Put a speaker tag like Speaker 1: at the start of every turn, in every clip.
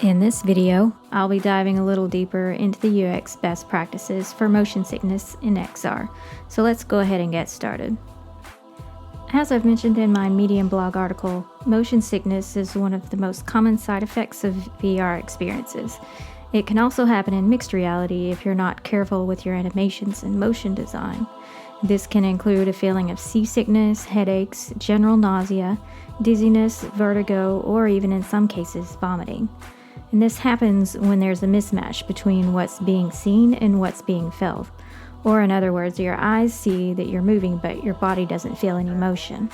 Speaker 1: In this video, I'll be diving a little deeper into the UX best practices for motion sickness in XR, so let's go ahead and get started. As I've mentioned in my Medium blog article, motion sickness is one of the most common side effects of VR experiences. It can also happen in mixed reality if you're not careful with your animations and motion design. This can include a feeling of seasickness, headaches, general nausea, dizziness, vertigo, or even in some cases, vomiting. And this happens when there's a mismatch between what's being seen and what's being felt. Or in other words, your eyes see that you're moving, but your body doesn't feel any motion.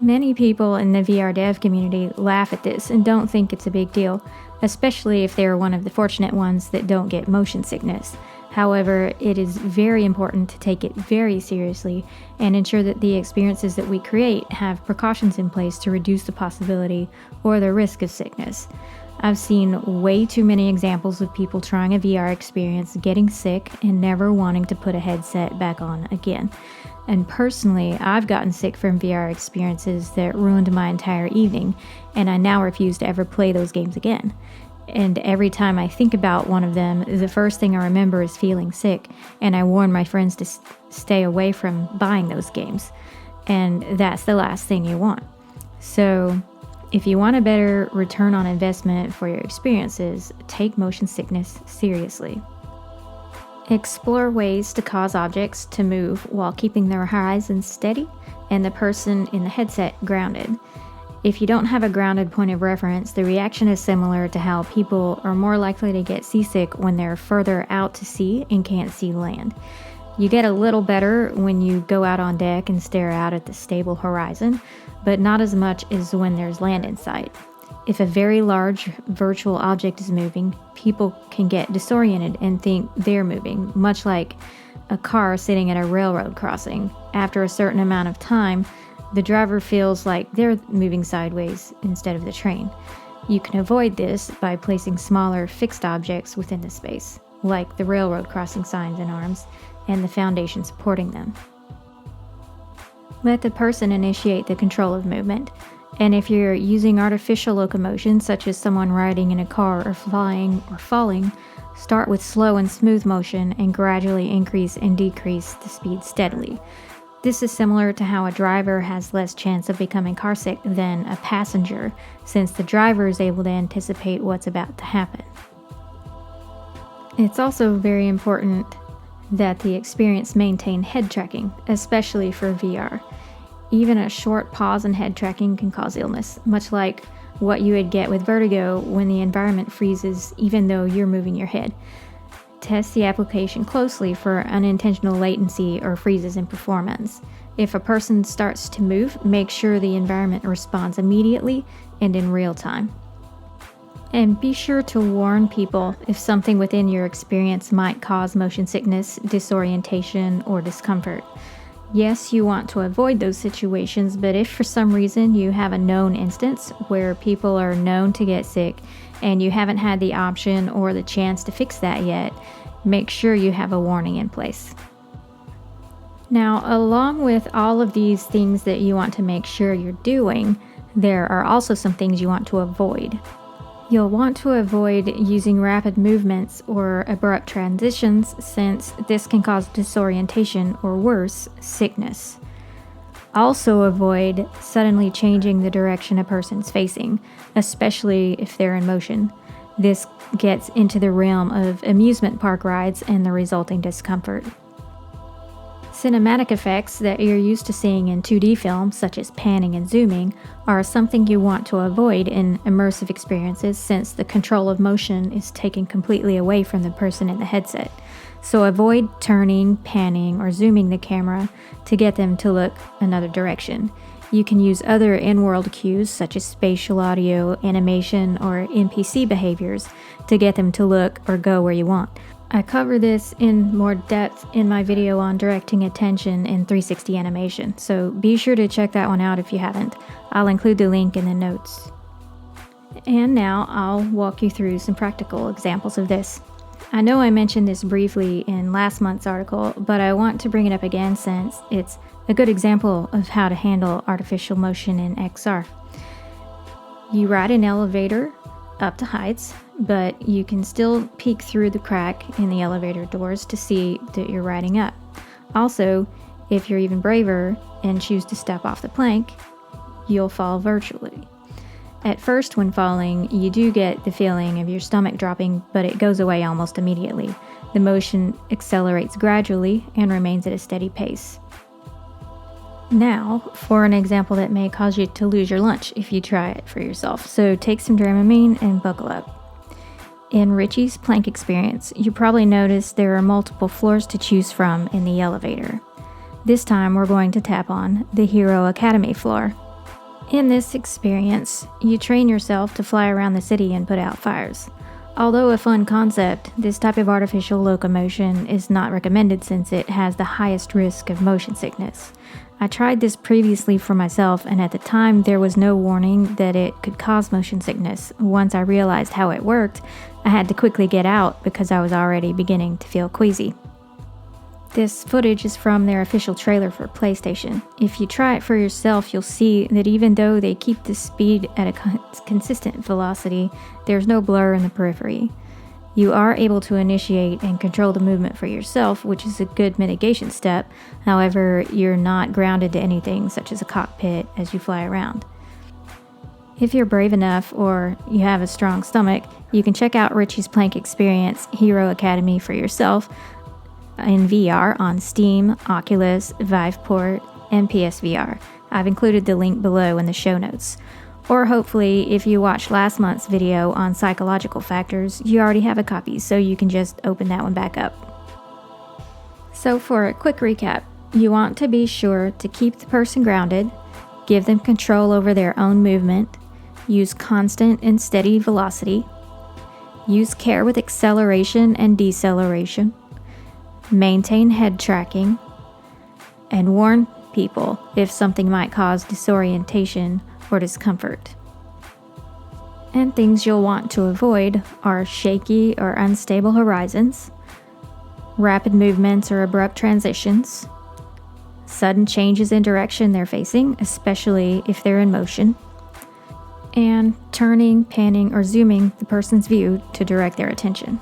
Speaker 1: Many people in the VR dev community laugh at this and don't think it's a big deal, especially if they're one of the fortunate ones that don't get motion sickness. However, it is very important to take it very seriously and ensure that the experiences that we create have precautions in place to reduce the possibility or the risk of sickness. I've seen way too many examples of people trying a VR experience, getting sick, and never wanting to put a headset back on again. And personally, I've gotten sick from VR experiences that ruined my entire evening, and I now refuse to ever play those games again. And every time I think about one of them, the first thing I remember is feeling sick, and I warn my friends to stay away from buying those games. And that's the last thing you want. So, if you want a better return on investment for your experiences, take motion sickness seriously. Explore ways to cause objects to move while keeping their horizon steady and the person in the headset grounded. If you don't have a grounded point of reference, the reaction is similar to how people are more likely to get seasick when they're further out to sea and can't see land. You get a little better when you go out on deck and stare out at the stable horizon, but not as much as when there's land in sight. If a very large virtual object is moving, people can get disoriented and think they're moving, much like a car sitting at a railroad crossing. After a certain amount of time, the driver feels like they're moving sideways instead of the train. You can avoid this by placing smaller fixed objects within the space, like the railroad crossing signs and arms, and the foundation supporting them. Let the person initiate the control of movement, and if you're using artificial locomotion, such as someone riding in a car or flying or falling, start with slow and smooth motion and gradually increase and decrease the speed steadily. This is similar to how a driver has less chance of becoming carsick than a passenger, since the driver is able to anticipate what's about to happen. It's also very important that the experience maintain head tracking, especially for VR. Even a short pause in head tracking can cause illness, much like what you would get with vertigo when the environment freezes even though you're moving your head. Test the application closely for unintentional latency or freezes in performance. If a person starts to move, make sure the environment responds immediately and in real time. And be sure to warn people if something within your experience might cause motion sickness, disorientation, or discomfort. Yes, you want to avoid those situations, but if for some reason you have a known instance where people are known to get sick and you haven't had the option or the chance to fix that yet, make sure you have a warning in place. Now, along with all of these things that you want to make sure you're doing, there are also some things you want to avoid. You'll want to avoid using rapid movements or abrupt transitions, since this can cause disorientation or worse, sickness. Also avoid suddenly changing the direction a person's facing, especially if they're in motion. This gets into the realm of amusement park rides and the resulting discomfort. Cinematic effects that you're used to seeing in 2D films, such as panning and zooming, are something you want to avoid in immersive experiences, since the control of motion is taken completely away from the person in the headset. So avoid turning, panning, or zooming the camera to get them to look another direction. You can use other in-world cues, such as spatial audio, animation, or NPC behaviors to get them to look or go where you want. I cover this in more depth in my video on directing attention in 360 animation, so be sure to check that one out if you haven't. I'll include the link in the notes. And now I'll walk you through some practical examples of this. I know I mentioned this briefly in last month's article, but I want to bring it up again since it's a good example of how to handle artificial motion in XR. You ride an elevator up to heights, but you can still peek through the crack in the elevator doors to see that you're riding up. Also, if you're even braver and choose to step off the plank, you'll fall virtually. At first, when falling, you do get the feeling of your stomach dropping, but it goes away almost immediately. The motion accelerates gradually and remains at a steady pace. Now, for an example that may cause you to lose your lunch if you try it for yourself. So take some Dramamine and buckle up. In Richie's plank experience, you probably noticed there are multiple floors to choose from in the elevator. This time, we're going to tap on the Hero Academy floor. In this experience, you train yourself to fly around the city and put out fires. Although a fun concept, this type of artificial locomotion is not recommended since it has the highest risk of motion sickness. I tried this previously for myself, and at the time there was no warning that it could cause motion sickness. Once I realized how it worked, I had to quickly get out because I was already beginning to feel queasy. This footage is from their official trailer for PlayStation. If you try it for yourself, you'll see that even though they keep the speed at a consistent velocity, there's no blur in the periphery. You are able to initiate and control the movement for yourself, which is a good mitigation step. However, you're not grounded to anything such as a cockpit as you fly around. If you're brave enough or you have a strong stomach, you can check out Richie's Plank Experience Hero Academy for yourself in VR on Steam, Oculus, Viveport, and PSVR. I've included the link below in the show notes. Or hopefully, if you watched last month's video on psychological factors, you already have a copy, so you can just open that one back up. So for a quick recap, you want to be sure to keep the person grounded, give them control over their own movement, use constant and steady velocity, use care with acceleration and deceleration, maintain head tracking, and warn people if something might cause disorientation or discomfort. And things you'll want to avoid are shaky or unstable horizons, rapid movements or abrupt transitions, sudden changes in direction they're facing, especially if they're in motion, and turning, panning, or zooming the person's view to direct their attention.